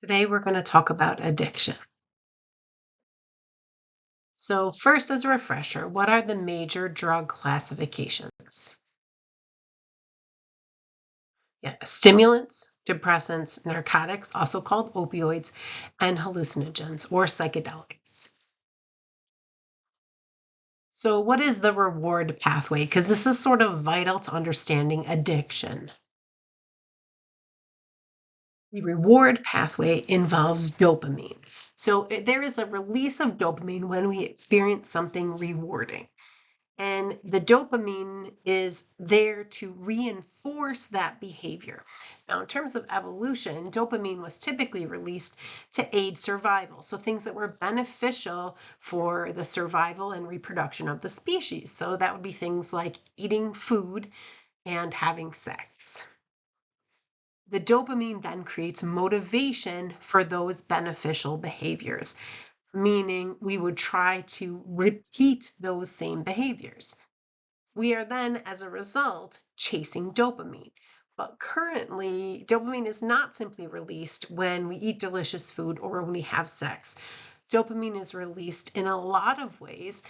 Today, we're going to talk about addiction. So, first, as a refresher, what are the major drug classifications? Yeah, stimulants, depressants, narcotics, also called opioids, and hallucinogens or psychedelics. So, what is the reward pathway? Because this is sort of vital to understanding addiction. The reward pathway involves dopamine. So, there is a release of dopamine when we experience something rewarding. And the dopamine is there to reinforce that behavior. Now, in terms of evolution, dopamine was typically released to aid survival. So things that were beneficial for the survival and reproduction of the species. So that would be things like eating food and having sex. The dopamine then creates motivation for those beneficial behaviors, meaning we would try to repeat those same behaviors. We are then, as a result, chasing dopamine. But currently, dopamine is not simply released when we eat delicious food or when we have sex. Dopamine is released in a lot of ways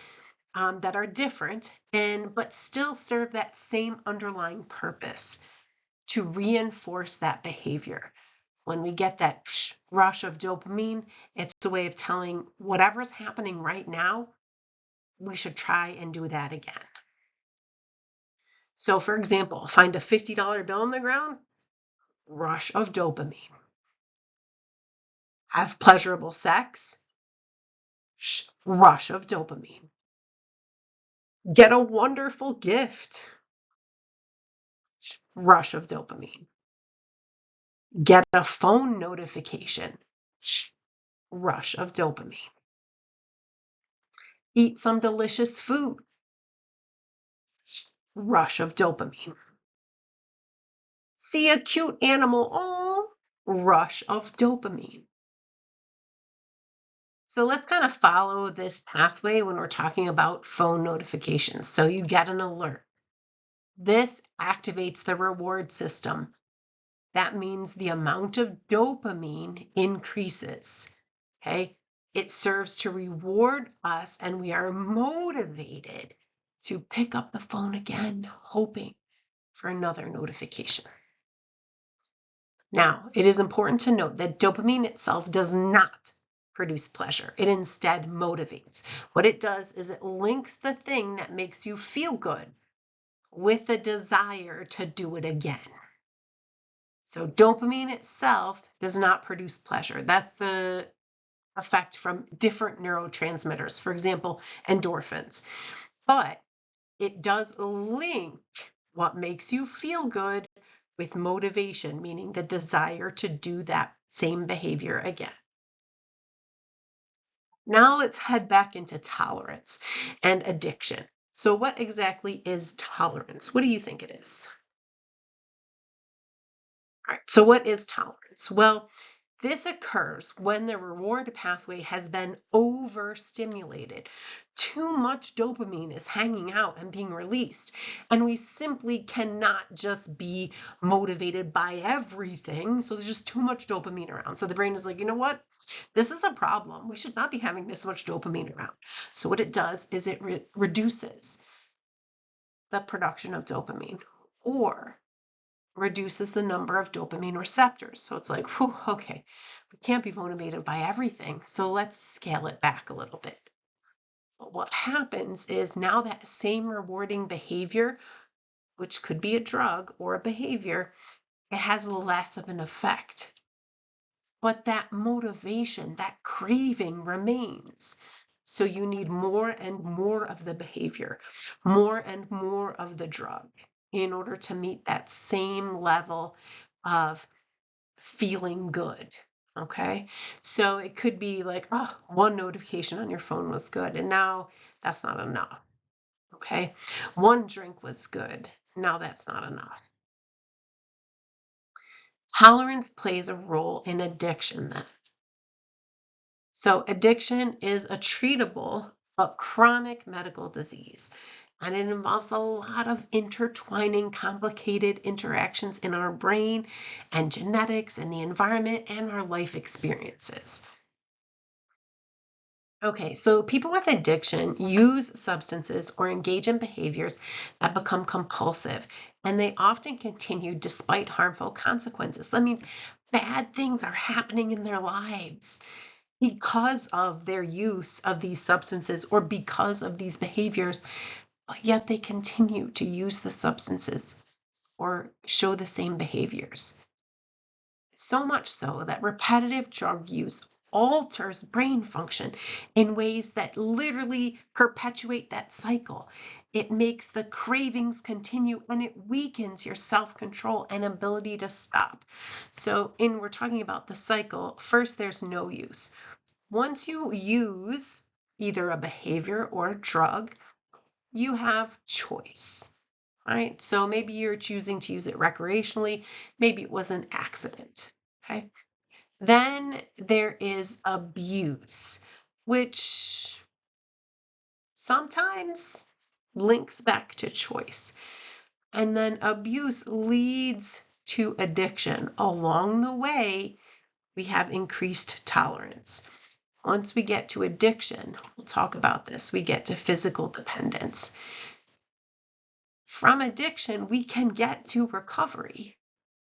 that are different but still serve that same underlying purpose to reinforce that behavior. When we get that rush of dopamine, it's a way of telling whatever's happening right now, we should try and do that again. So, for example, find a $50 bill on the ground, rush of dopamine. Have pleasurable sex, rush of dopamine. Get a wonderful gift, rush of dopamine. Get a phone notification, rush of dopamine. Eat some delicious food, rush of dopamine. See a cute animal, oh, rush of dopamine. So let's kind of follow this pathway when we're talking about phone notifications. So you get an alert. This activates the reward system. That means the amount of dopamine increases. Okay? It serves to reward us, and we are motivated to pick up the phone again, hoping for another notification. Now, it is important to note that dopamine itself does not produce pleasure. It instead motivates. What it does is it links the thing that makes you feel good with a desire to do it again. So dopamine itself does not produce pleasure. That's the effect from different neurotransmitters, for example, endorphins. But it does link what makes you feel good with motivation, meaning the desire to do that same behavior again. Now let's head back into tolerance and addiction. So what exactly is tolerance? What do you think it is? All right, so what is tolerance? Well, this occurs when the reward pathway has been overstimulated. Too much dopamine is hanging out and being released, and we simply cannot just be motivated by everything. So there's just too much dopamine around. So the brain is like, you know what? This is a problem. We should not be having this much dopamine around. So what it does is it reduces the production of dopamine, or reduces the number of dopamine receptors. So it's like, whew, okay, we can't be motivated by everything. So let's scale it back a little bit. But what happens is now that same rewarding behavior, which could be a drug or a behavior, it has less of an effect. But that motivation, that craving remains. So you need more and more of the behavior, more and more of the drug in order to meet that same level of feeling good. Okay. So it could be like, oh, one notification on your phone was good, and now that's not enough. Okay. One drink was good. Now that's not enough. Tolerance plays a role in addiction then. So addiction is a treatable but chronic medical disease. And it involves a lot of intertwining, complicated interactions in our brain and genetics and the environment and our life experiences. Okay, so people with addiction use substances or engage in behaviors that become compulsive, and they often continue despite harmful consequences. That means bad things are happening in their lives because of their use of these substances or because of these behaviors, but yet they continue to use the substances or show the same behaviors. So much so that repetitive drug use alters brain function in ways that literally perpetuate that cycle. It makes the cravings continue and it weakens your self-control and ability to stop. So we're talking about the cycle. First, there's no use. Once you use either a behavior or a drug, you have choice. Right? So maybe you're choosing to use it recreationally. Maybe it was an accident. Okay. Then there is abuse, which sometimes links back to choice. And then abuse leads to addiction. Along the way, we have increased tolerance. Once we get to addiction, we'll talk about this, we get to physical dependence. From addiction, we can get to recovery,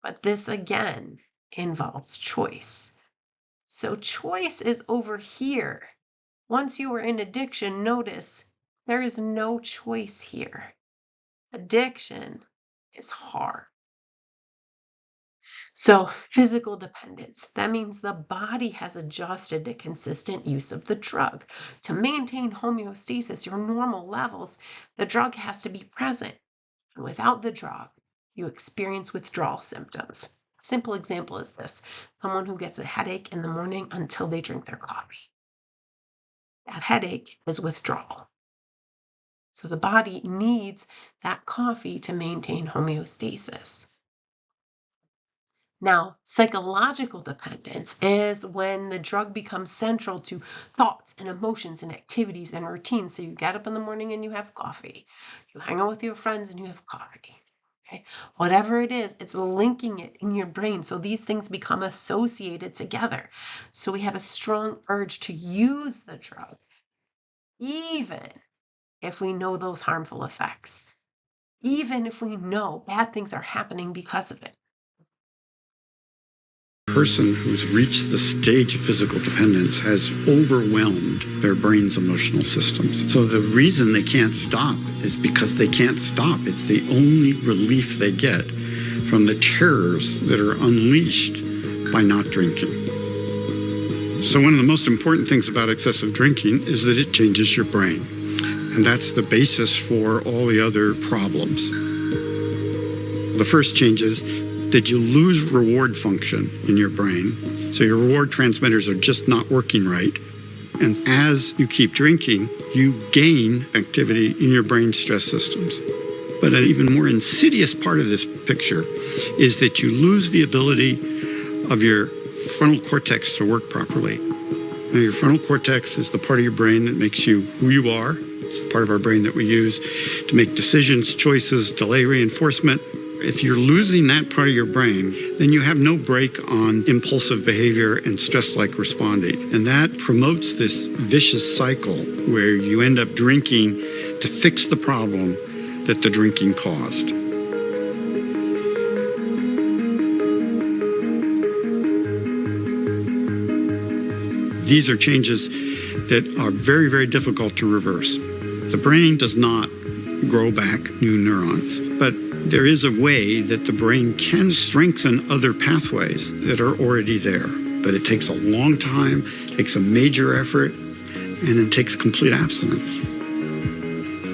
but this again involves choice. So choice is over here. Once you are in addiction, notice there is no choice here. Addiction is hard. So physical dependence, that means the body has adjusted to consistent use of the drug. To maintain homeostasis, your normal levels, the drug has to be present. And without the drug, you experience withdrawal symptoms. Simple example is this: someone who gets a headache in the morning until they drink their coffee. That headache is withdrawal. So the body needs that coffee to maintain homeostasis. Now, psychological dependence is when the drug becomes central to thoughts and emotions and activities and routines. So you get up in the morning and you have coffee. You hang out with your friends and you have coffee. Okay? Whatever it is, it's linking it in your brain. So these things become associated together. So we have a strong urge to use the drug, even if we know those harmful effects, even if we know bad things are happening because of it. Person who's reached the stage of physical dependence has overwhelmed their brain's emotional systems. So the reason they can't stop is because they can't stop. It's the only relief they get from the terrors that are unleashed by not drinking. So one of the most important things about excessive drinking is that it changes your brain. And that's the basis for all the other problems. The first change is that you lose reward function in your brain. So your reward transmitters are just not working right. And as you keep drinking, you gain activity in your brain stress systems. But an even more insidious part of this picture is that you lose the ability of your frontal cortex to work properly. Now, your frontal cortex is the part of your brain that makes you who you are. It's the part of our brain that we use to make decisions, choices, delay reinforcement. If you're losing that part of your brain, then you have no brake on impulsive behavior and stress-like responding. And that promotes this vicious cycle where you end up drinking to fix the problem that the drinking caused. These are changes that are very, very difficult to reverse. The brain does not grow back new neurons, but there is a way that the brain can strengthen other pathways that are already there. But it takes a long time, takes a major effort, and it takes complete abstinence.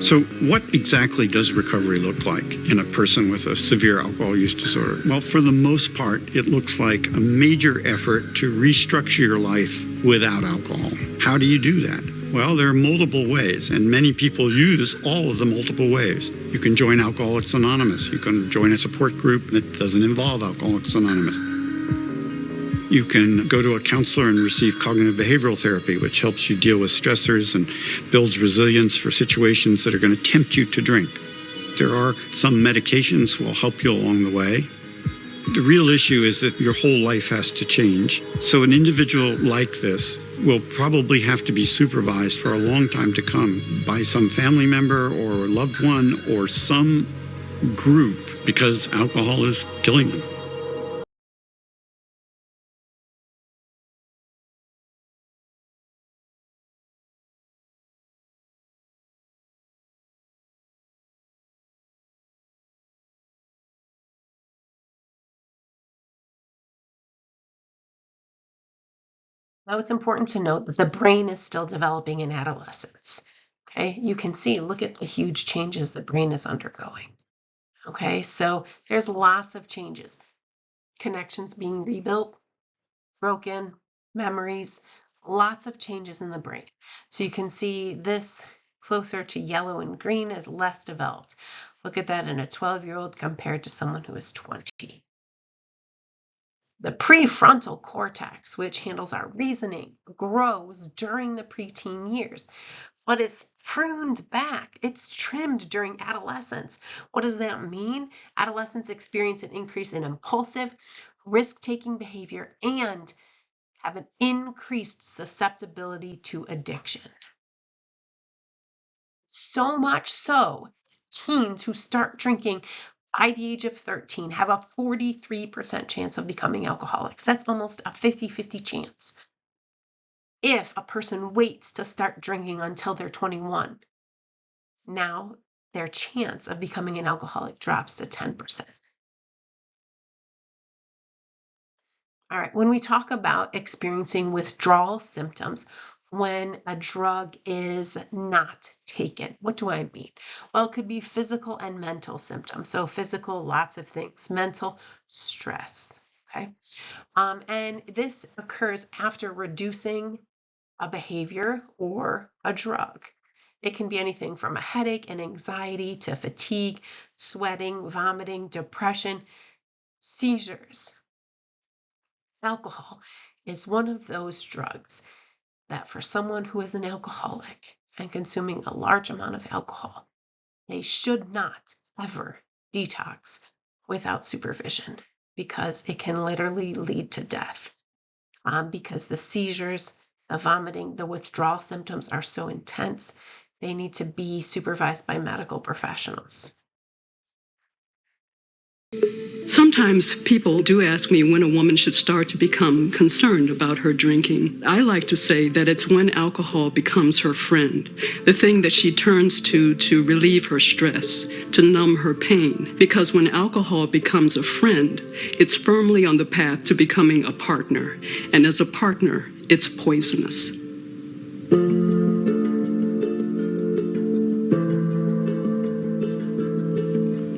So what exactly does recovery look like in a person with a severe alcohol use disorder? Well, for the most part, it looks like a major effort to restructure your life without alcohol. How do you do that? Well, there are multiple ways, and many people use all of the multiple ways. You can join Alcoholics Anonymous. You can join a support group that doesn't involve Alcoholics Anonymous. You can go to a counselor and receive cognitive behavioral therapy, which helps you deal with stressors and builds resilience for situations that are going to tempt you to drink. There are some medications will help you along the way. The real issue is that your whole life has to change. So an individual like this will probably have to be supervised for a long time to come by some family member or loved one or some group, because alcohol is killing them. Now, it's important to note that the brain is still developing in adolescence. Okay, you can see, look at the huge changes the brain is undergoing. Okay, so there's lots of changes. Connections being rebuilt, broken, memories, lots of changes in the brain. So you can see this closer to yellow and green is less developed. Look at that in a 12-year-old compared to someone who is 20. The prefrontal cortex, which handles our reasoning, grows during the preteen years, but it's pruned back. It's trimmed during adolescence. What does that mean? Adolescents experience an increase in impulsive, risk-taking behavior and have an increased susceptibility to addiction. So much so, teens who start drinking by the age of 13 have a 43% chance of becoming alcoholics. That's almost a 50-50 chance. If a person waits to start drinking until they're 21, now their chance of becoming an alcoholic drops to 10%. All right, when we talk about experiencing withdrawal symptoms when a drug is not taken, what do I mean? Well, it could be physical and mental symptoms. So physical, lots of things. Mental, stress, okay? And this occurs after reducing a behavior or a drug. It can be anything from a headache and anxiety to fatigue, sweating, vomiting, depression, seizures. Alcohol is one of those drugs that for someone who is an alcoholic and consuming a large amount of alcohol, they should not ever detox without supervision, because it can literally lead to death. Because the seizures, the vomiting, the withdrawal symptoms are so intense, they need to be supervised by medical professionals. Sometimes people do ask me when a woman should start to become concerned about her drinking. I like to say that it's when alcohol becomes her friend, the thing that she turns to relieve her stress, to numb her pain. Because when alcohol becomes a friend, it's firmly on the path to becoming a partner. And as a partner, it's poisonous.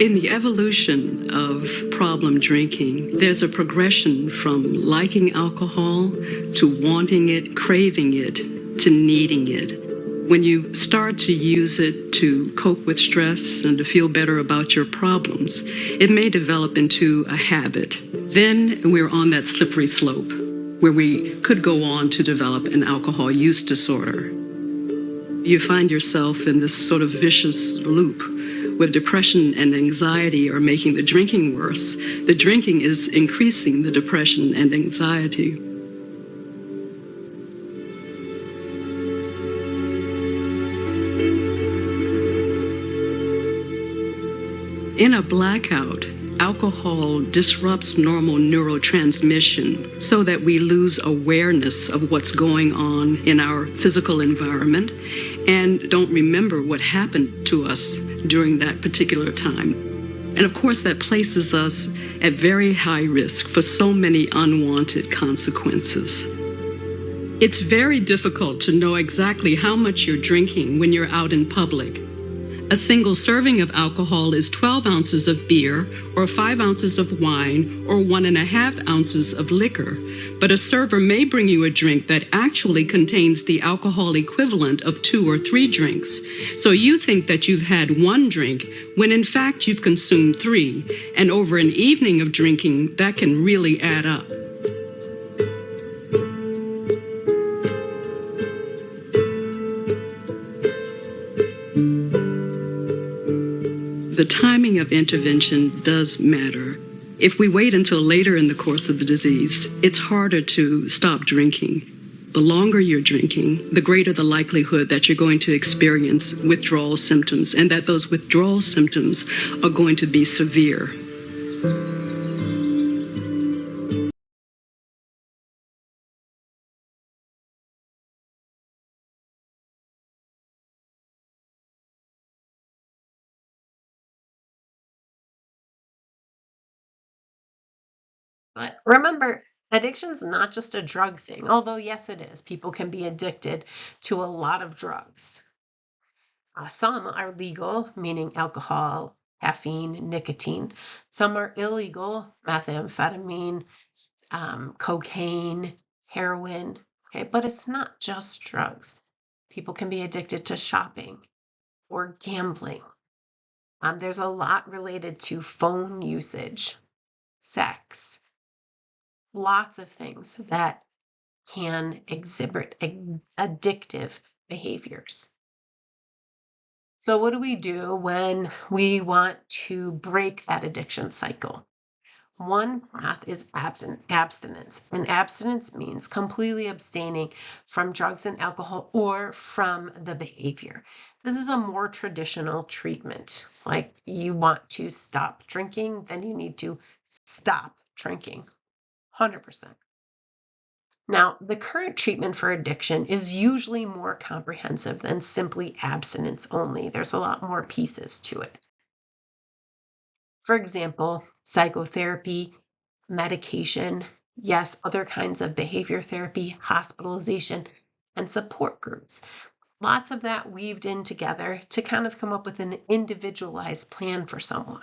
In the evolution of problem drinking, there's a progression from liking alcohol to wanting it, craving it, to needing it. When you start to use it to cope with stress and to feel better about your problems, it may develop into a habit. Then we're on that slippery slope where we could go on to develop an alcohol use disorder. You find yourself in this sort of vicious loop where depression and anxiety are making the drinking worse. The drinking is increasing the depression and anxiety. In a blackout, alcohol disrupts normal neurotransmission so that we lose awareness of what's going on in our physical environment and don't remember what happened to us during that particular time. And of course, that places us at very high risk for so many unwanted consequences. It's very difficult to know exactly how much you're drinking when you're out in public. A single serving of alcohol is 12 ounces of beer, or 5 ounces of wine, or 1.5 ounces of liquor. But a server may bring you a drink that actually contains the alcohol equivalent of 2 or 3 drinks. So you think that you've had 1 drink, when in fact you've consumed 3. And over an evening of drinking, that can really add up. the timing of intervention does matter. If we wait until later in the course of the disease, it's harder to stop drinking. The longer you're drinking, the greater the likelihood that you're going to experience withdrawal symptoms, and that those withdrawal symptoms are going to be severe. But remember, addiction is not just a drug thing, although yes, it is. People can be addicted to a lot of drugs. Some are legal, meaning alcohol, caffeine, nicotine. Some are illegal, methamphetamine, cocaine, heroin. Okay, but it's not just drugs. People can be addicted to shopping or gambling. There's a lot related to phone usage, sex, lots of things that can exhibit addictive behaviors. So what do we do when we want to break that addiction cycle? One path is abstinence, and abstinence means completely abstaining from drugs and alcohol or from the behavior. This is a more traditional treatment. Like you want to stop drinking, then you need to stop drinking, 100%. Now, the current treatment for addiction is usually more comprehensive than simply abstinence only. There's a lot more pieces to it. For example, psychotherapy, medication, yes, other kinds of behavior therapy, hospitalization, and support groups. Lots of that weaved in together to kind of come up with an individualized plan for someone.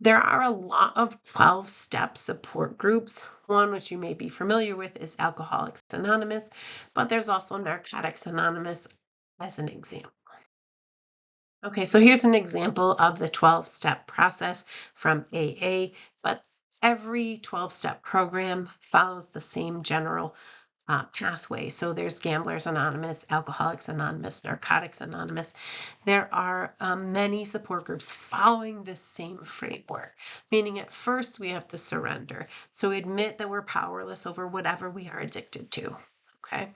There are a lot of 12-step support groups. One which you may be familiar with is Alcoholics Anonymous, but there's also Narcotics Anonymous as an example. Okay, so here's an example of the 12-step process from AA, but every 12-step program follows the same general pathway. So there's Gamblers Anonymous, Alcoholics Anonymous, Narcotics Anonymous. There are many support groups following this same framework, meaning at first we have to surrender. So admit that we're powerless over whatever we are addicted to, okay?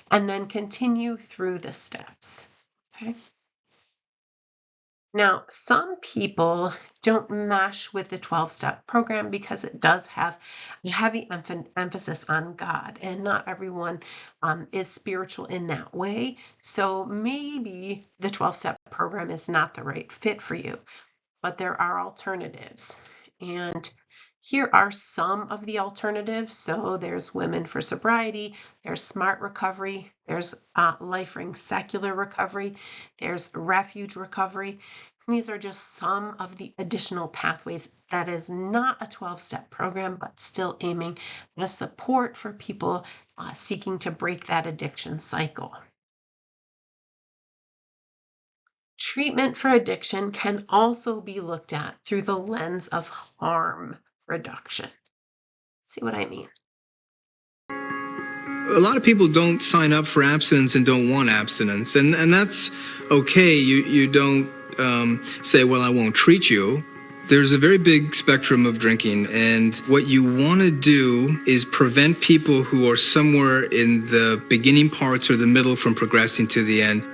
And then continue through the steps, okay? Now, some people don't mesh with the 12-step program because it does have a heavy emphasis on God, and not everyone is spiritual in that way. So maybe the 12-step program is not the right fit for you, but there are alternatives. And here are some of the alternatives. So there's Women for Sobriety, there's Smart Recovery, there's Life Ring Secular Recovery, there's Refuge Recovery. And these are just some of the additional pathways that is not a 12-step program, but still aiming at support for people seeking to break that addiction cycle. Treatment for addiction can also be looked at through the lens of harm reduction. See what I mean? A lot of people don't sign up for abstinence and don't want abstinence, and that's okay. You don't say, well, I won't treat you. There's a very big spectrum of drinking, and what you want to do is prevent people who are somewhere in the beginning parts or the middle from progressing to the end.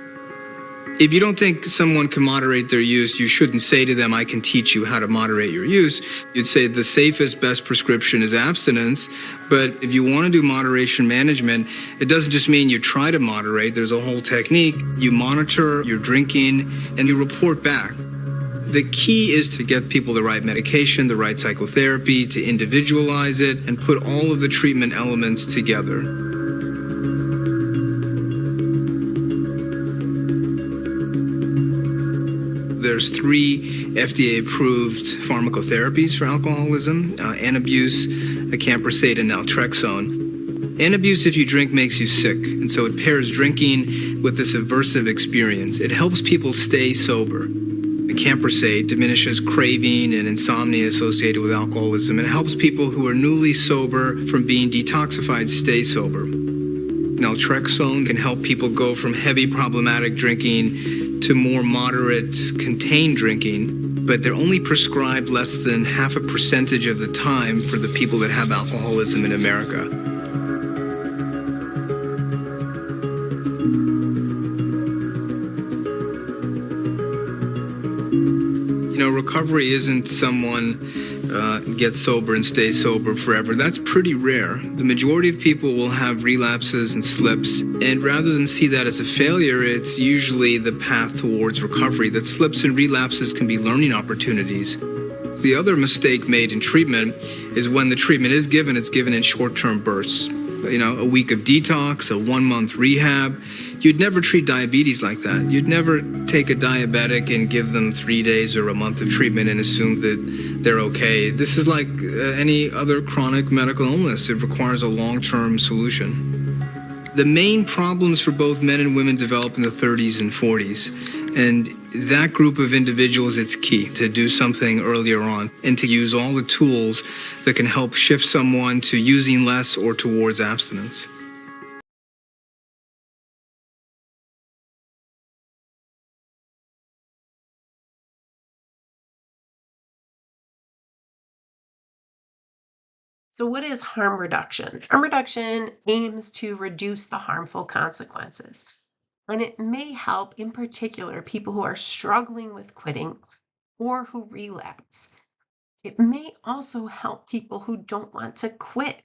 If you don't think someone can moderate their use, you shouldn't say to them, I can teach you how to moderate your use. You'd say the safest, best prescription is abstinence. But if you want to do moderation management, it doesn't just mean you try to moderate. There's a whole technique. You monitor your drinking and you report back. The key is to get people the right medication, the right psychotherapy, to individualize it and put all of the treatment elements together. There's 3 FDA-approved pharmacotherapies for alcoholism, Antabuse, acamprosate, and naltrexone. Antabuse, if you drink, makes you sick, and so it pairs drinking with this aversive experience. It helps people stay sober. Acamprosate diminishes craving and insomnia associated with alcoholism and helps people who are newly sober from being detoxified stay sober. Naltrexone can help people go from heavy problematic drinking to more moderate, contained drinking, but they're only prescribed less than 0.5% of the time for the people that have alcoholism in America. You know, recovery isn't someone gets sober and stays sober forever. That's pretty rare. The majority of people will have relapses and slips, and rather than see that as a failure, it's usually the path towards recovery. That slips and relapses can be learning opportunities. The other mistake made in treatment is when the treatment is given, it's given in short-term bursts. You know, a week of detox, a 1-month rehab. You'd never treat diabetes like that. You'd never take a diabetic and give them 3 days or a month of treatment and assume that they're okay. This is like any other chronic medical illness. It requires a long-term solution. The main problems for both men and women develop in the 30s and 40s. And that group of individuals, it's key to do something earlier on and to use all the tools that can help shift someone to using less or towards abstinence. So what is harm reduction? Harm reduction aims to reduce the harmful consequences. And it may help, in particular, people who are struggling with quitting or who relapse. It may also help people who don't want to quit.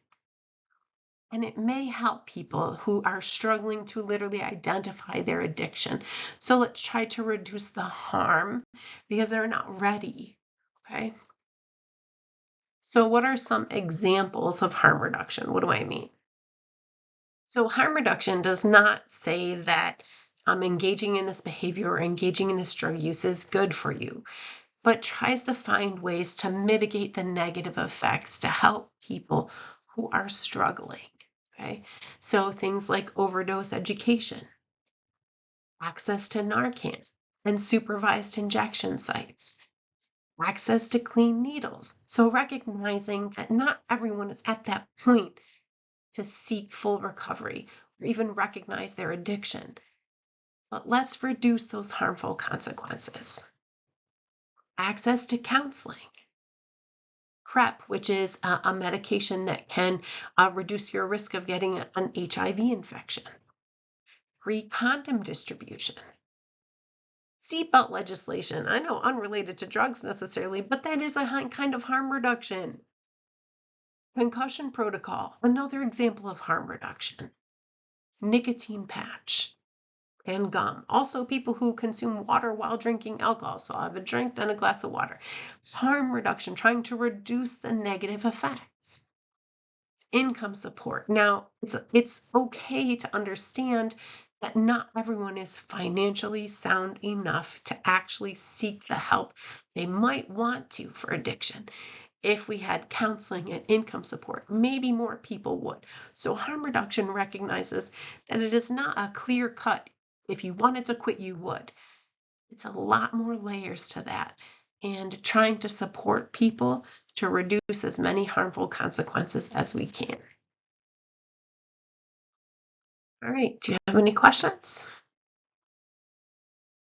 And it may help people who are struggling to literally identify their addiction. So let's try to reduce the harm because they're not ready, okay? So what are some examples of harm reduction? What do I mean? So harm reduction does not say that engaging in this behavior or engaging in this drug use is good for you, but tries to find ways to mitigate the negative effects to help people who are struggling, okay? So things like overdose education, access to Narcan and supervised injection sites, access to clean needles. So recognizing that not everyone is at that point to seek full recovery or even recognize their addiction. But let's reduce those harmful consequences. Access to counseling. PrEP, which is a medication that can reduce your risk of getting an HIV infection. Free condom distribution. Seatbelt legislation. I know unrelated to drugs necessarily, but that is a kind of harm reduction. Concussion protocol, another example of harm reduction. Nicotine patch and gum. Also people who consume water while drinking alcohol. So I'll have a drink and a glass of water. Harm reduction, trying to reduce the negative effects. Income support. Now, it's okay to understand that not everyone is financially sound enough to actually seek the help they might want to for addiction. If we had counseling and income support, maybe more people would. So harm reduction recognizes that it is not a clear cut. If you wanted to quit, you would. It's a lot more layers to that. And trying to support people to reduce as many harmful consequences as we can. All right, do you have any questions?